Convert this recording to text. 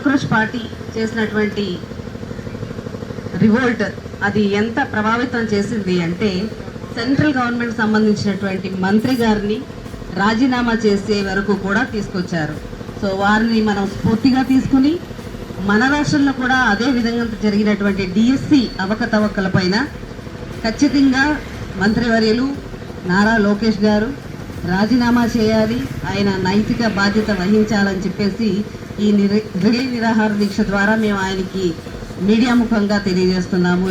Cockroach party చేసినటువంటి revolt అది ఎంత ప్రభావితం చేసింది అంటే సెంట్రల్ గవర్నమెంట్ సంబంధించినటువంటి మంత్రి గారిని రాజీనామా చేసే వరకు కూడా తీసుకొచ్చారు. సో వారిని మనం స్ఫూర్తిగా తీసుకుని మన రాష్ట్రంలో కూడా అదే విధంగా జరిగినటువంటి డిఎస్సి అవకతవకల పైన ఖచ్చితంగా మంత్రివర్యులు నారా లోకేష్ గారు రాజీనామా చేయాలి, ఆయన నైతిక బాధ్యత వహించాలని చెప్పేసి ఈ రిలే నిరాహార దీక్ష ద్వారా మేము ఆయనకి మీడియా ముఖంగా తెలియజేస్తున్నాము.